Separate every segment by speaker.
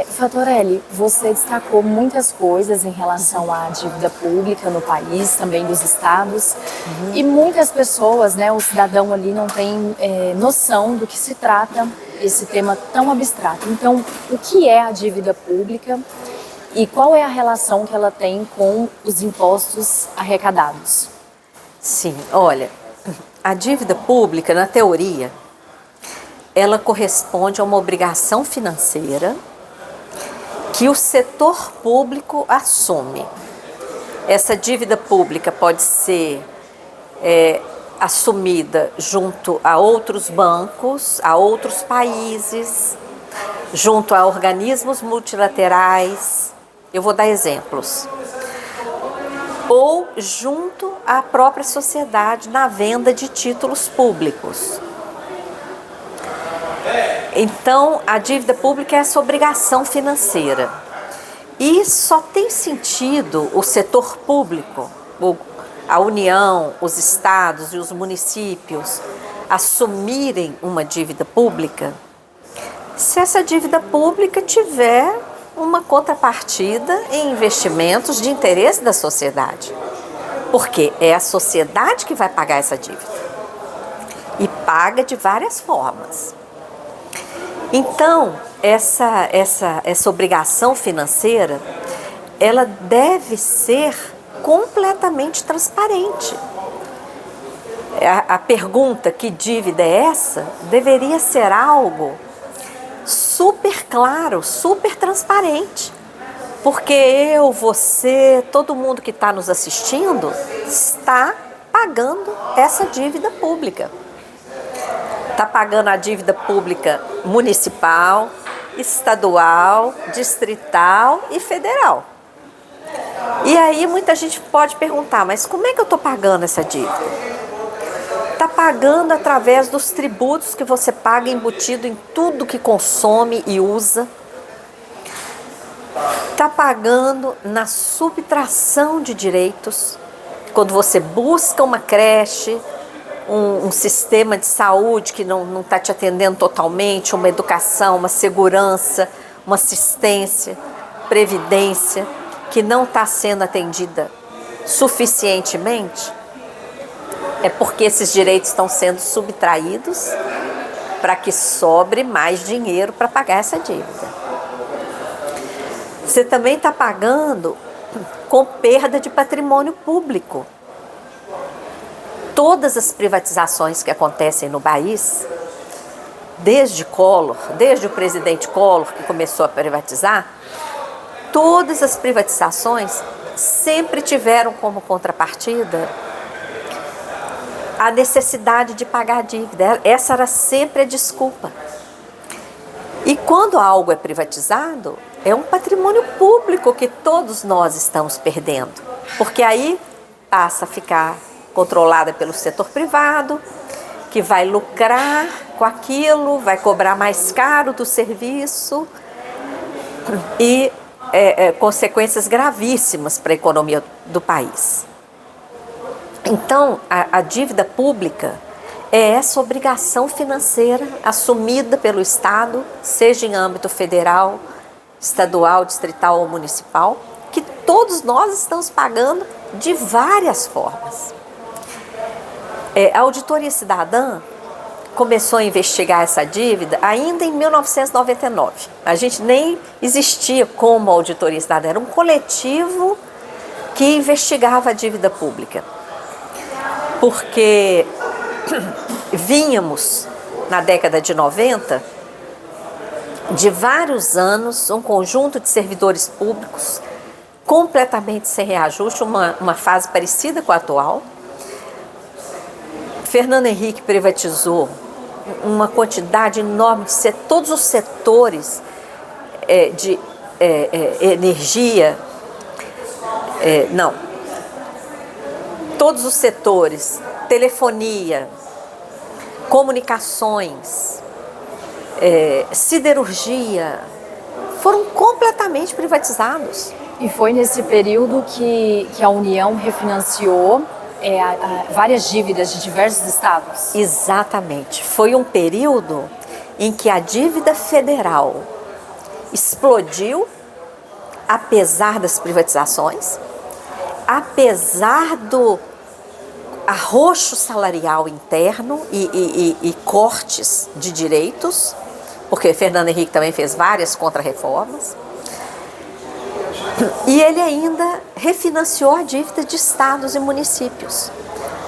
Speaker 1: Fatorelli, você destacou muitas coisas em relação à dívida pública no país, também dos estados, e muitas pessoas, né, o cidadão ali não tem noção do que se trata esse tema tão abstrato. Então, o que é a dívida pública e qual é a relação que ela tem com os impostos arrecadados?
Speaker 2: Sim, olha, a dívida pública, na teoria, ela corresponde a uma obrigação financeira que o setor público assume. Essa dívida pública pode ser assumida junto a outros bancos, a outros países, junto a organismos multilaterais. Eu vou dar exemplos. Ou junto à própria sociedade na venda de títulos públicos. Então, a dívida pública é essa obrigação financeira. E só tem sentido o setor público, a União, os estados e os municípios assumirem uma dívida pública se essa dívida pública tiver uma contrapartida em investimentos de interesse da sociedade. Porque é a sociedade que vai pagar essa dívida. E paga de várias formas. Então, essa obrigação financeira, ela deve ser completamente transparente. A pergunta, que dívida é essa, deveria ser algo super claro, super transparente. Porque eu, você, todo mundo que está nos assistindo está pagando essa dívida pública. Está pagando a dívida pública municipal, estadual, distrital e federal. E aí muita gente pode perguntar, mas como é que eu estou pagando essa dívida? Está pagando através dos tributos que você paga embutido em tudo que consome e usa. Está pagando na subtração de direitos, quando você busca uma creche, um sistema de saúde que não está te atendendo totalmente, uma educação, uma segurança, uma assistência, previdência, que não está sendo atendida suficientemente, é porque esses direitos estão sendo subtraídos para que sobre mais dinheiro para pagar essa dívida. Você também está pagando com perda de patrimônio público. Todas as privatizações que acontecem no país, desde Collor, desde o presidente Collor que começou a privatizar, todas as privatizações sempre tiveram como contrapartida a necessidade de pagar a dívida. Essa era sempre a desculpa. E quando algo é privatizado, é um patrimônio público que todos nós estamos perdendo, porque aí passa a ficar controlada pelo setor privado, que vai lucrar com aquilo, vai cobrar mais caro do serviço e consequências gravíssimas para a economia do país. Então, a dívida pública é essa obrigação financeira assumida pelo Estado, seja em âmbito federal, estadual, distrital ou municipal, que todos nós estamos pagando de várias formas. A Auditoria Cidadã começou a investigar essa dívida ainda em 1999. A gente nem existia como Auditoria Cidadã, era um coletivo que investigava a dívida pública. Porque vínhamos, na década de 90, de vários anos, um conjunto de servidores públicos completamente sem reajuste, uma fase parecida com a atual. Fernando Henrique privatizou uma quantidade enorme de todos os setores de energia, todos os setores, telefonia, comunicações, siderurgia, foram completamente privatizados.
Speaker 1: E foi nesse período que a União refinanciou várias dívidas de diversos estados?
Speaker 2: Exatamente. Foi um período em que a dívida federal explodiu, apesar das privatizações, apesar do arroxo salarial interno e cortes de direitos, porque Fernando Henrique também fez várias contrarreformas. E ele ainda refinanciou a dívida de estados e municípios,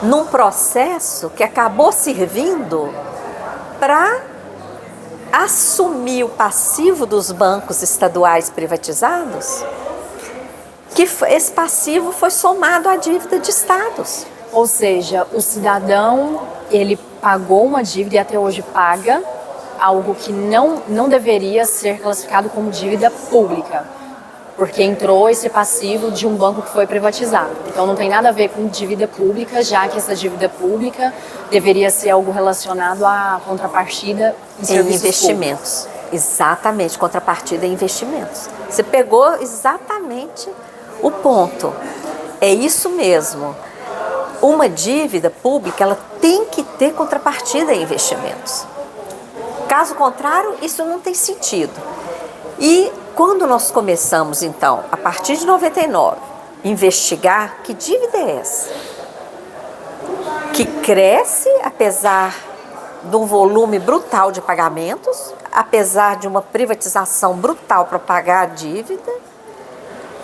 Speaker 2: num processo que acabou servindo para assumir o passivo dos bancos estaduais privatizados, que esse passivo foi somado à dívida de estados.
Speaker 1: Ou seja, o cidadão, ele pagou uma dívida e até hoje paga algo que não deveria ser classificado como dívida pública, porque entrou esse passivo de um banco que foi privatizado. Então não tem nada a ver com dívida pública, já que essa dívida pública deveria ser algo relacionado à contrapartida em serviços
Speaker 2: investimentos.
Speaker 1: Públicos.
Speaker 2: Exatamente, contrapartida em investimentos. Você pegou exatamente o ponto. É isso mesmo. Uma dívida pública, ela tem que ter contrapartida em investimentos. Caso contrário, isso não tem sentido. E quando nós começamos, então, a partir de 99, investigar que dívida é essa? Que cresce apesar de um volume brutal de pagamentos, apesar de uma privatização brutal para pagar a dívida,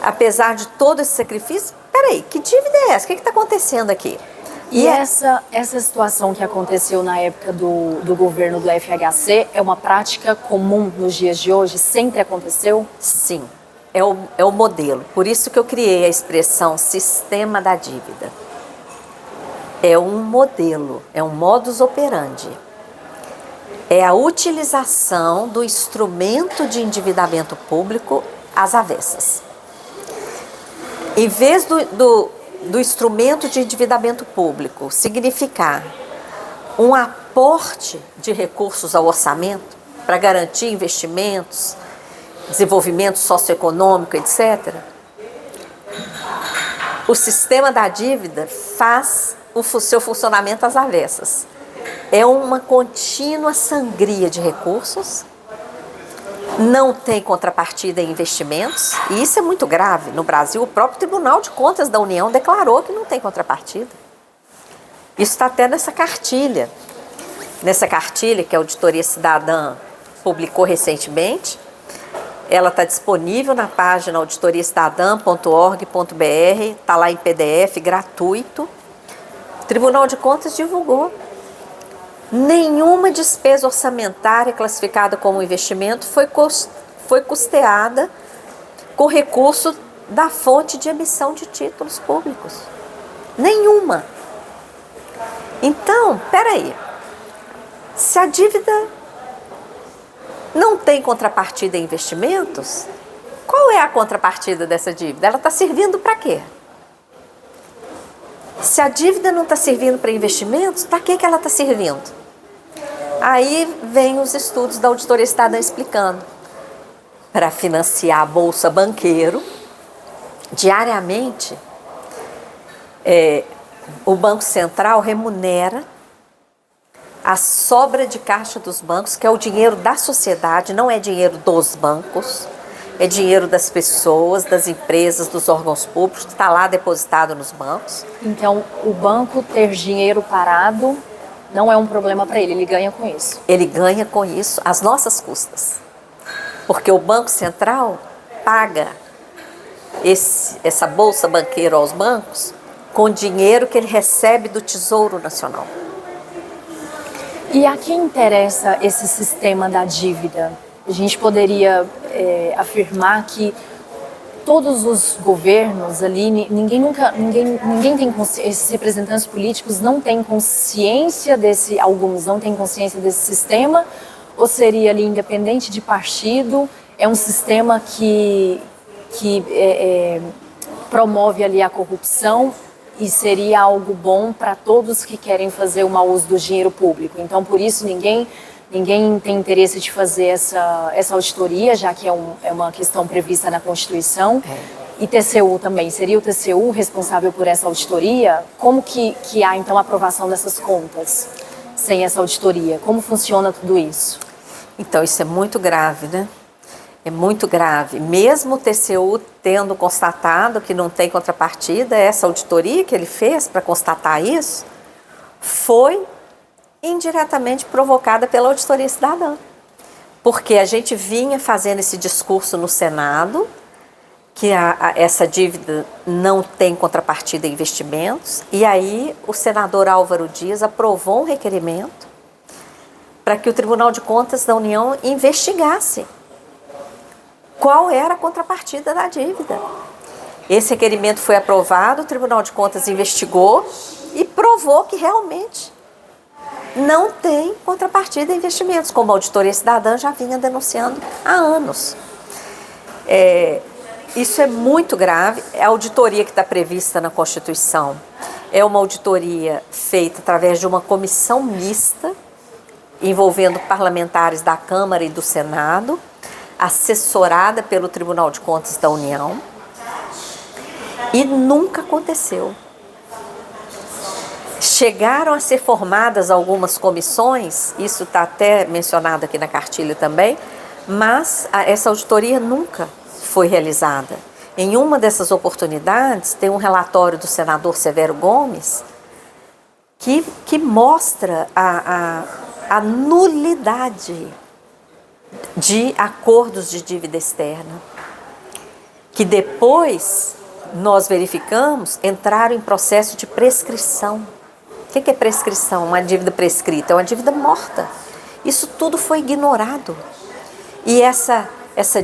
Speaker 2: apesar de todo esse sacrifício. Peraí, que dívida é essa? O que está acontecendo aqui?
Speaker 1: E essa situação que aconteceu na época do governo do FHC é uma prática comum nos dias de hoje? Sempre aconteceu?
Speaker 2: Sim, é o modelo. Por isso que eu criei a expressão sistema da dívida. É um modelo, é um modus operandi. É a utilização do instrumento de endividamento público às avessas. Em vez do instrumento de endividamento público significar um aporte de recursos ao orçamento para garantir investimentos, desenvolvimento socioeconômico, etc., o sistema da dívida faz o seu funcionamento às avessas. É uma contínua sangria de recursos, não tem contrapartida em investimentos, e isso é muito grave. No Brasil, o próprio Tribunal de Contas da União declarou que não tem contrapartida. Isso está até nessa cartilha. Nessa cartilha que a Auditoria Cidadã publicou recentemente, ela está disponível na página auditoriacidadã.org.br, está lá em PDF, gratuito. O Tribunal de Contas divulgou. Nenhuma despesa orçamentária classificada como investimento foi custeada com recurso da fonte de emissão de títulos públicos. Nenhuma. Então, peraí. Se a dívida não tem contrapartida em investimentos, qual é a contrapartida dessa dívida? Ela está servindo para quê? Se a dívida não está servindo para investimentos, para que ela está servindo? Aí vem os estudos da Auditoria Cidadã explicando. Para financiar a Bolsa Banqueiro, diariamente, o Banco Central remunera a sobra de caixa dos bancos, que é o dinheiro da sociedade, não é dinheiro dos bancos, é dinheiro das pessoas, das empresas, dos órgãos públicos, que está lá depositado nos bancos.
Speaker 1: Então, o banco ter dinheiro parado não é um problema para ele ganha com isso.
Speaker 2: Ele ganha com isso às nossas custas. Porque o Banco Central paga essa Bolsa Banqueiro aos bancos com dinheiro que ele recebe do Tesouro Nacional.
Speaker 1: E a quem interessa esse sistema da dívida? A gente poderia afirmar que todos os governos ali, ninguém tem consciência, esses representantes políticos não têm consciência alguns não têm consciência desse sistema, ou seria ali independente de partido, é um sistema que promove ali a corrupção e seria algo bom para todos que querem fazer o mau uso do dinheiro público. Então, por isso, ninguém tem interesse de fazer essa auditoria, já que é uma questão prevista na Constituição. E TCU também. Seria o TCU responsável por essa auditoria? Como que há, então, a aprovação dessas contas sem essa auditoria? Como funciona tudo isso?
Speaker 2: Então, isso é muito grave, né? É muito grave. Mesmo o TCU tendo constatado que não tem contrapartida, essa auditoria que ele fez para constatar isso foi indiretamente provocada pela auditoria cidadã. Porque a gente vinha fazendo esse discurso no Senado, que essa dívida não tem contrapartida em investimentos, e aí o senador Álvaro Dias aprovou um requerimento para que o Tribunal de Contas da União investigasse qual era a contrapartida da dívida. Esse requerimento foi aprovado, o Tribunal de Contas investigou e provou que realmente não tem contrapartida em investimentos, como a Auditoria Cidadã já vinha denunciando há anos. Isso é muito grave. A auditoria que está prevista na Constituição é uma auditoria feita através de uma comissão mista, envolvendo parlamentares da Câmara e do Senado, assessorada pelo Tribunal de Contas da União, e nunca aconteceu. Chegaram a ser formadas algumas comissões, isso está até mencionado aqui na cartilha também, mas essa auditoria nunca foi realizada. Em uma dessas oportunidades, tem um relatório do senador Severo Gomes que mostra a nulidade de acordos de dívida externa, que depois nós verificamos entraram em processo de prescrição. O que é prescrição? Uma dívida prescrita é uma dívida morta. Isso tudo foi ignorado. E essa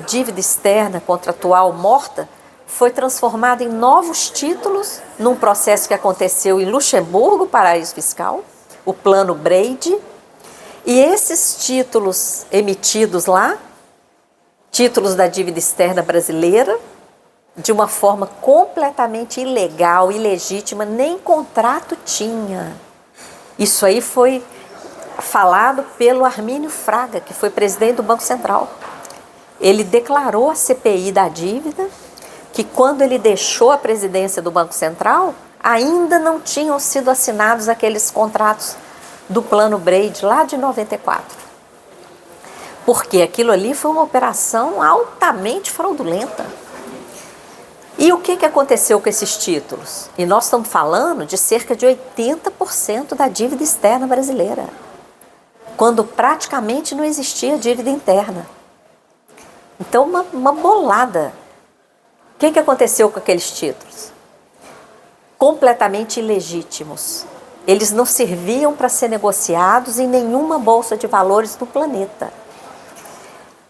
Speaker 2: dívida externa contratual morta foi transformada em novos títulos num processo que aconteceu em Luxemburgo, paraíso fiscal, o Plano Brady. E esses títulos emitidos lá, títulos da dívida externa brasileira, de uma forma completamente ilegal, ilegítima, nem contrato tinha. Isso aí foi falado pelo Armínio Fraga, que foi presidente do Banco Central. Ele declarou à CPI da dívida que quando ele deixou a presidência do Banco Central, ainda não tinham sido assinados aqueles contratos do Plano Brady, lá de 94. Porque aquilo ali foi uma operação altamente fraudulenta. E o que aconteceu com esses títulos? E nós estamos falando de cerca de 80% da dívida externa brasileira, quando praticamente não existia dívida interna. Então, uma bolada. O que aconteceu com aqueles títulos? Completamente ilegítimos. Eles não serviam para ser negociados em nenhuma bolsa de valores do planeta.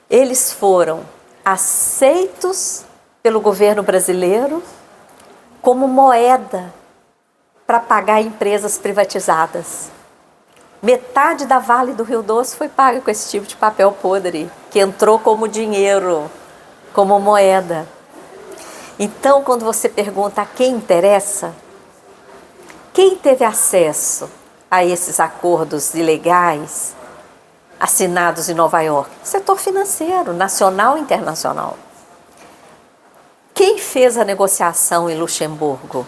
Speaker 2: Eles foram aceitos pelo governo brasileiro como moeda para pagar empresas privatizadas. Metade da Vale do Rio Doce foi paga com esse tipo de papel podre, que entrou como dinheiro, como moeda. Então, quando você pergunta a quem interessa, quem teve acesso a esses acordos ilegais assinados em Nova York? Setor financeiro, nacional e internacional. Quem fez a negociação em Luxemburgo?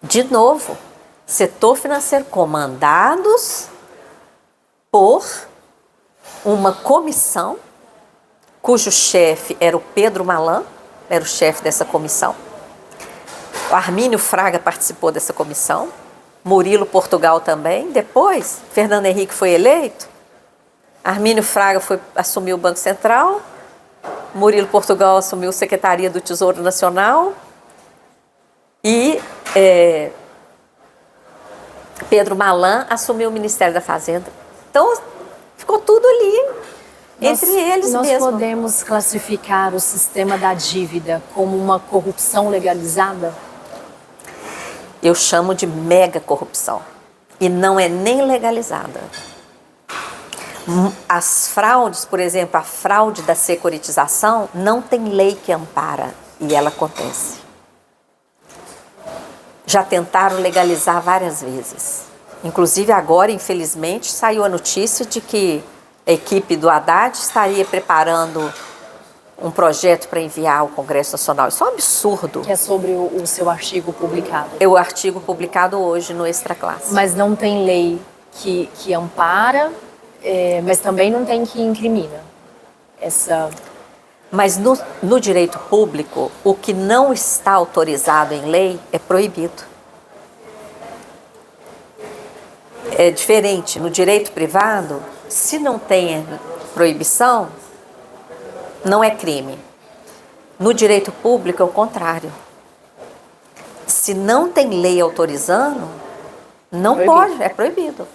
Speaker 2: De novo, setor financeiro, comandados por uma comissão, cujo chefe era o Pedro Malan, era o chefe dessa comissão. O Armínio Fraga participou dessa comissão, Murilo Portugal também. Depois, Fernando Henrique foi eleito, Armínio Fraga assumiu o Banco Central, Murilo Portugal assumiu a Secretaria do Tesouro Nacional e Pedro Malan assumiu o Ministério da Fazenda. Então, ficou tudo ali, entre eles mesmos.
Speaker 1: Nós podemos classificar o sistema da dívida como uma corrupção legalizada?
Speaker 2: Eu chamo de mega corrupção. E não é nem legalizada. As fraudes, por exemplo, a fraude da securitização, não tem lei que ampara e ela acontece. Já tentaram legalizar várias vezes. Inclusive agora, infelizmente, saiu a notícia de que a equipe do Haddad estaria preparando um projeto para enviar ao Congresso Nacional. Isso é um absurdo.
Speaker 1: Que é sobre o seu artigo publicado.
Speaker 2: É o artigo publicado hoje no Extra Classe.
Speaker 1: Mas não tem lei que ampara, mas também não tem que incrimina. essa...
Speaker 2: Mas no direito público, o que não está autorizado em lei é proibido. É diferente. No direito privado, se não tem proibição, não é crime. No direito público é o contrário. Se não tem lei autorizando, não
Speaker 1: Proibido.
Speaker 2: pode, é proibido.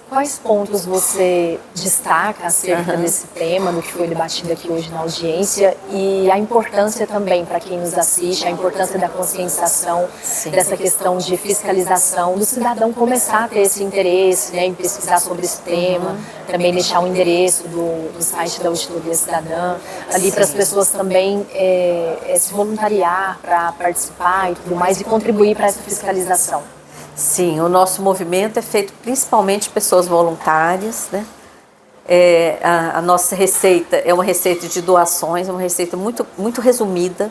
Speaker 1: Quais pontos você destaca acerca desse tema, do que foi debatido aqui hoje na audiência, e a importância também para quem nos assiste, a importância da conscientização,
Speaker 2: Sim.
Speaker 1: dessa questão de fiscalização, do cidadão começar a ter esse interesse, né, em pesquisar sobre esse tema, também deixar o endereço do site da Auditoria Cidadã, ali para as pessoas também se voluntariar para participar e tudo mais, e contribuir para essa fiscalização.
Speaker 2: Sim, o nosso movimento é feito principalmente de pessoas voluntárias, né? A nossa receita é uma receita de doações, é uma receita muito, muito resumida.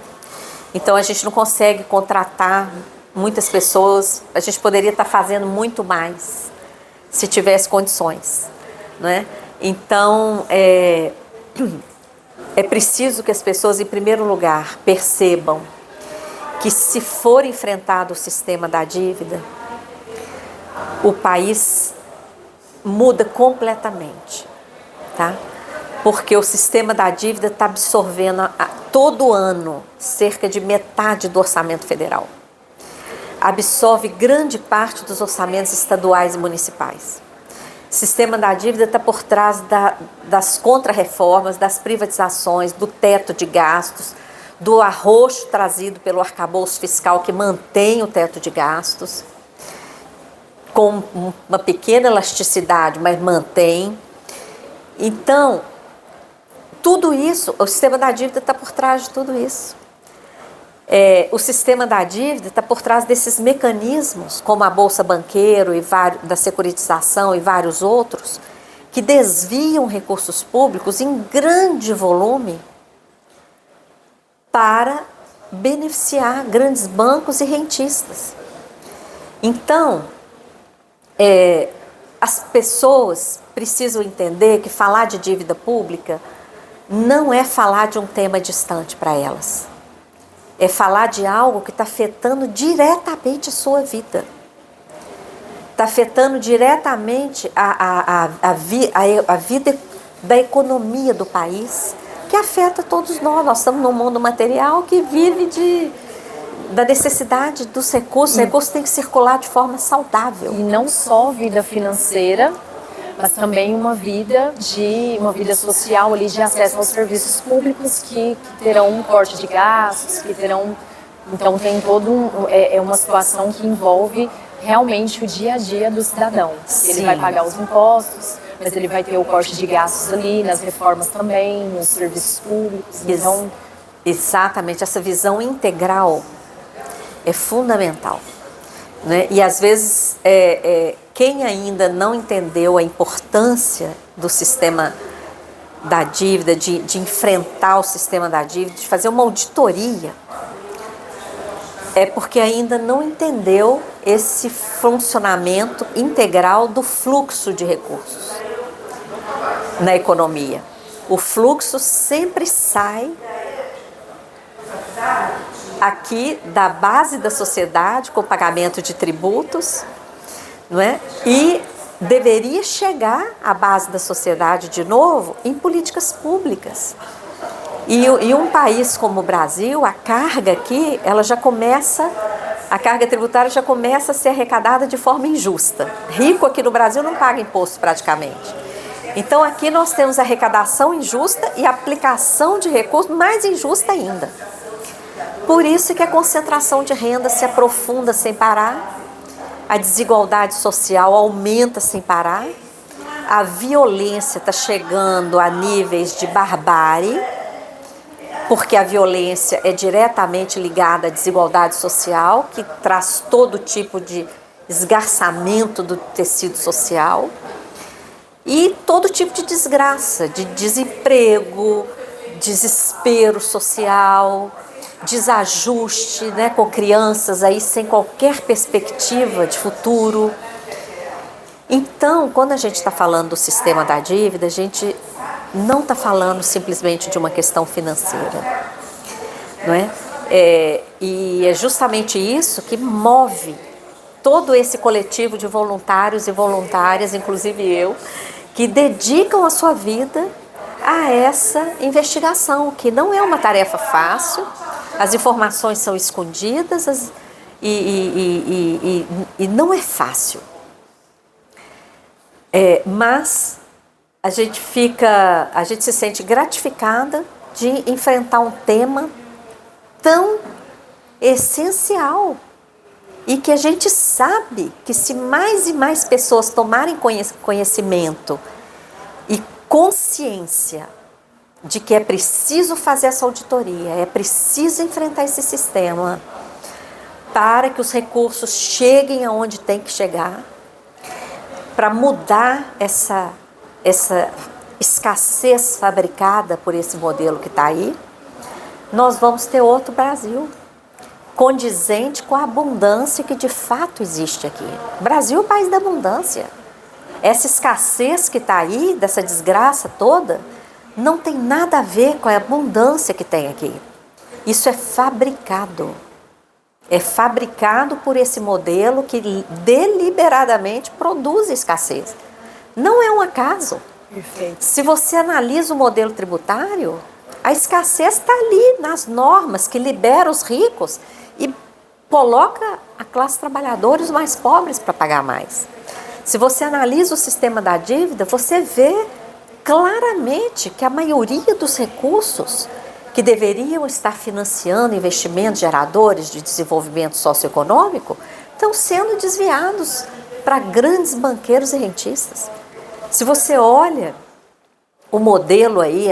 Speaker 2: Então a gente não consegue contratar muitas pessoas, a gente poderia estar fazendo muito mais se tivesse condições, né? Então é preciso que as pessoas, em primeiro lugar, percebam que, se for enfrentado o sistema da dívida, o país muda completamente, tá? Porque o sistema da dívida está absorvendo todo ano cerca de metade do orçamento federal. Absorve grande parte dos orçamentos estaduais e municipais. O sistema da dívida está por trás das contrarreformas, das privatizações, do teto de gastos, do arroxo trazido pelo arcabouço fiscal que mantém o teto de gastos, com uma pequena elasticidade, mas mantém. Então, tudo isso, o sistema da dívida está por trás de tudo isso. O sistema da dívida está por trás desses mecanismos, como a Bolsa Banqueiro, da securitização e vários outros, que desviam recursos públicos em grande volume para beneficiar grandes bancos e rentistas. Então, as pessoas precisam entender que falar de dívida pública não é falar de um tema distante para elas. É falar de algo que está afetando diretamente a sua vida. Está afetando diretamente a vida da economia do país, que afeta todos nós. Nós estamos num mundo material que vive da necessidade dos recursos. Os recursos têm que circular de forma saudável.
Speaker 1: E não só vida financeira, mas também uma vida social ali, de acesso aos serviços públicos que terão um corte de gastos, que terão... Então tem uma situação que envolve realmente o dia a dia do cidadão.
Speaker 2: Sim.
Speaker 1: Ele vai pagar os impostos, mas ele vai ter o corte de gastos ali, nas reformas também, nos serviços públicos. Então...
Speaker 2: Exatamente, essa visão integral é fundamental, né? E às vezes quem ainda não entendeu a importância do sistema da dívida, de enfrentar o sistema da dívida, de fazer uma auditoria, é porque ainda não entendeu esse funcionamento integral do fluxo de recursos na economia. O fluxo sempre sai aqui da base da sociedade, com pagamento de tributos, não é? E deveria chegar à base da sociedade de novo em políticas públicas. E um país como o Brasil, a carga aqui, a carga tributária já começa a ser arrecadada de forma injusta. Rico aqui no Brasil não paga imposto praticamente. Então aqui nós temos arrecadação injusta e aplicação de recursos mais injusta ainda. Por isso que a concentração de renda se aprofunda sem parar, a desigualdade social aumenta sem parar, a violência está chegando a níveis de barbárie, porque a violência é diretamente ligada à desigualdade social, que traz todo tipo de esgarçamento do tecido social, e todo tipo de desgraça, de desemprego, desespero social, desajuste, né, com crianças aí sem qualquer perspectiva de futuro. Então, quando a gente está falando do sistema da dívida, a gente não está falando simplesmente de uma questão financeira, não é? E é justamente isso que move todo esse coletivo de voluntários e voluntárias, inclusive eu, que dedicam a sua vida a essa investigação, que não é uma tarefa fácil, as informações são escondidas e não é fácil. Mas a gente se sente gratificada de enfrentar um tema tão essencial e que a gente sabe que se mais e mais pessoas tomarem conhecimento e consciência de que é preciso fazer essa auditoria, é preciso enfrentar esse sistema para que os recursos cheguem aonde tem que chegar, para mudar essa escassez fabricada por esse modelo que está aí, nós vamos ter outro Brasil, condizente com a abundância que de fato existe aqui. O Brasil é o país da abundância. Essa escassez que está aí, dessa desgraça toda, não tem nada a ver com a abundância que tem aqui. Isso é fabricado. É fabricado por esse modelo que deliberadamente produz escassez. Não é um acaso.
Speaker 1: Perfeito.
Speaker 2: Se você analisa o modelo tributário, a escassez está ali nas normas que libera os ricos e coloca a classe trabalhadora e os mais pobres para pagar mais. Se você analisa o sistema da dívida, você vê claramente que a maioria dos recursos que deveriam estar financiando investimentos geradores de desenvolvimento socioeconômico estão sendo desviados para grandes banqueiros e rentistas. Se você olha o modelo aí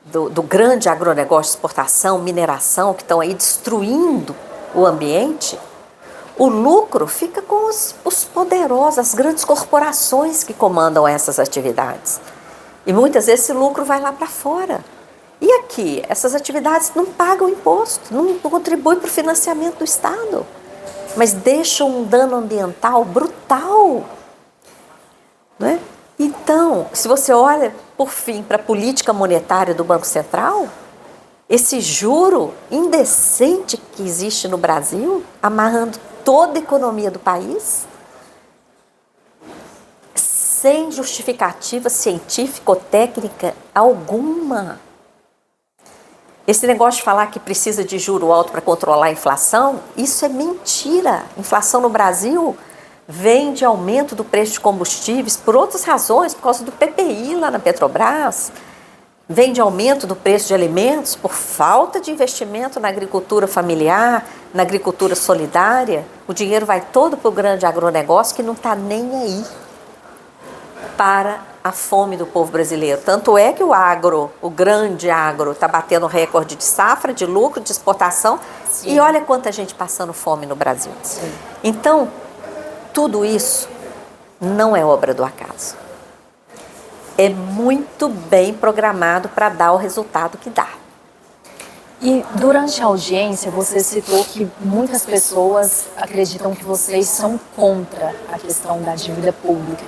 Speaker 2: do grande agronegócio de exportação, mineração, que estão aí destruindo o ambiente, o lucro fica com os poderosos, as grandes corporações que comandam essas atividades. E muitas vezes esse lucro vai lá para fora. E aqui, essas atividades não pagam imposto, não contribuem para o financiamento do Estado, mas deixam um dano ambiental brutal. Não é? Então, se você olha, por fim, para a política monetária do Banco Central, esse juro indecente que existe no Brasil, amarrando toda a economia do país, sem justificativa científica ou técnica alguma. Esse negócio de falar que precisa de juro alto para controlar a inflação, isso é mentira. Inflação no Brasil vem de aumento do preço de combustíveis por outras razões, por causa do PPI lá na Petrobras, vem de aumento do preço de alimentos por falta de investimento na agricultura familiar, na agricultura solidária. O dinheiro vai todo para o grande agronegócio que não está nem aí para a fome do povo brasileiro. Tanto é que o grande agro, está batendo recorde de safra, de lucro, de exportação. Sim. E olha quanta gente passando fome no Brasil. Sim. Então, tudo isso não é obra do acaso. É muito bem programado para dar o resultado que dá.
Speaker 1: E durante a audiência você citou que muitas pessoas acreditam que vocês são contra a questão da dívida pública.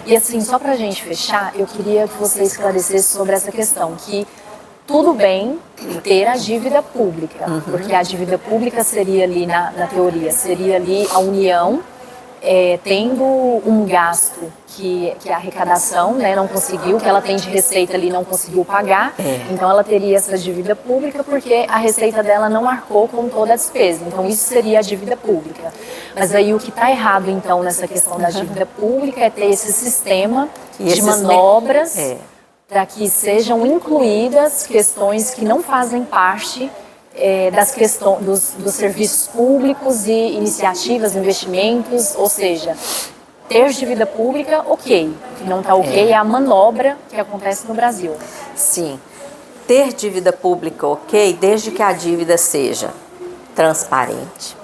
Speaker 1: E assim, só para a gente fechar, eu queria que você esclarecesse sobre essa questão, que tudo bem ter a dívida pública, porque a dívida pública seria ali, na teoria, seria ali a União tendo um gasto que a arrecadação, né, não conseguiu, que ela tem de receita ali não conseguiu pagar, então ela teria essa dívida pública porque a receita dela não arcou com toda a despesa, então isso seria a dívida pública. Mas aí o que está errado então nessa questão da dívida pública é ter esse sistema de manobras para que sejam incluídas questões que não fazem parte das questões dos serviços públicos e iniciativas, investimentos, ou seja, ter dívida pública, ok. O que não está ok é a manobra que acontece no Brasil.
Speaker 2: Sim, ter dívida pública, ok, desde que a dívida seja transparente.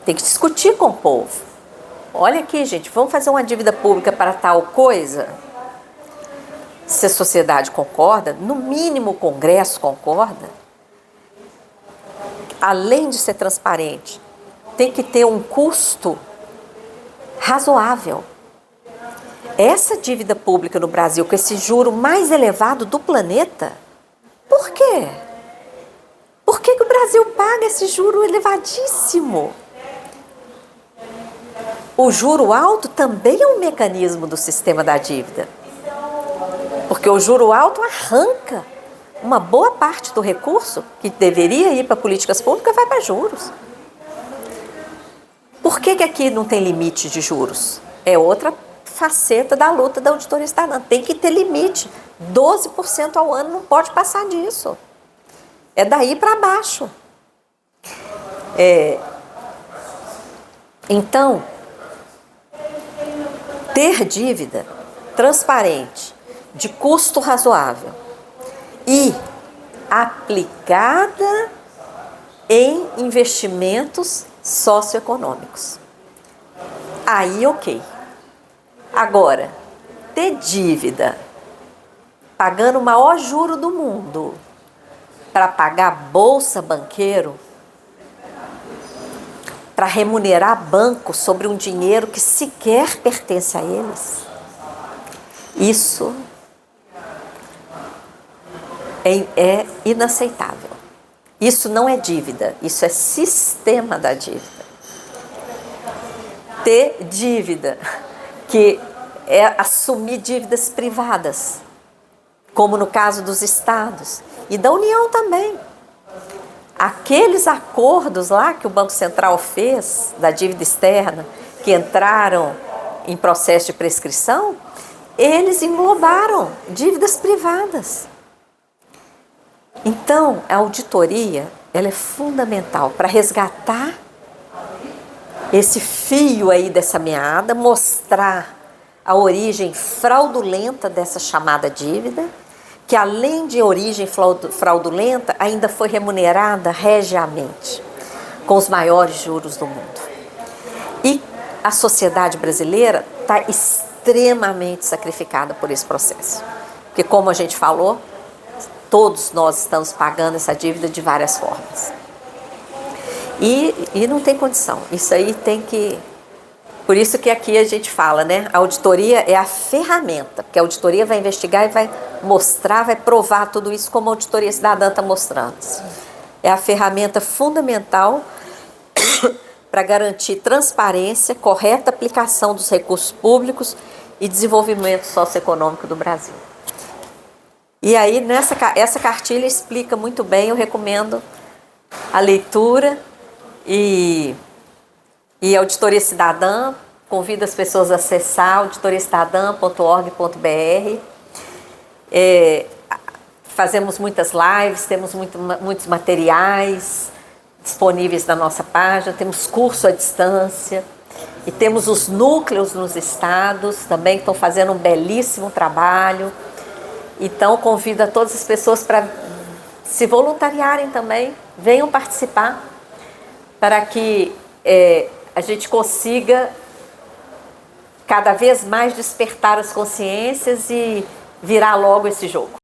Speaker 2: Tem que discutir com o povo. Olha aqui, gente, vamos fazer uma dívida pública para tal coisa? Se a sociedade concorda, no mínimo o Congresso concorda, além de ser transparente, tem que ter um custo razoável. essa dívida pública no Brasil, com esse juro mais elevado do planeta, por quê? Por que o Brasil paga esse juro elevadíssimo? O juro alto também é um mecanismo do sistema da dívida, porque o juro alto arranca uma boa parte do recurso que deveria ir para políticas públicas, vai para juros. Por que aqui não tem limite de juros? É outra faceta da luta da auditoria cidadã. Tem que ter limite. 12% ao ano, não pode passar disso. É daí para baixo. Então, ter dívida transparente, de custo razoável e aplicada em investimentos socioeconômicos. Aí, ok. Agora, ter dívida pagando o maior juro do mundo para pagar bolsa banqueiro, para remunerar banco sobre um dinheiro que sequer pertence a eles, isso é inaceitável. Isso não é dívida, isso é sistema da dívida. Ter dívida, que é assumir dívidas privadas, como no caso dos estados e da União também. Aqueles acordos lá que o Banco Central fez, da dívida externa, que entraram em processo de prescrição, eles englobaram dívidas privadas. Então, a auditoria, ela é fundamental para resgatar esse fio aí dessa meada, mostrar a origem fraudulenta dessa chamada dívida, que além de origem fraudulenta, ainda foi remunerada regiamente, com os maiores juros do mundo. E a sociedade brasileira está extremamente sacrificada por esse processo. Porque, como a gente falou, todos nós estamos pagando essa dívida de várias formas. E não tem condição. Isso aí tem que... Por isso que aqui a gente fala, né? A auditoria é a ferramenta, porque a auditoria vai investigar e vai mostrar, vai provar tudo isso como a auditoria cidadã está mostrando. É a ferramenta fundamental para garantir transparência, correta aplicação dos recursos públicos e desenvolvimento socioeconômico do Brasil. E aí, essa cartilha explica muito bem, eu recomendo a leitura e a Auditoria Cidadã, convido as pessoas a acessar auditoriacidadã.org.br. Fazemos muitas lives, temos muitos materiais disponíveis na nossa página, temos curso à distância e temos os núcleos nos estados também que estão fazendo um belíssimo trabalho. Então, convido a todas as pessoas para se voluntariarem também, venham participar, para que a gente consiga cada vez mais despertar as consciências e virar logo esse jogo.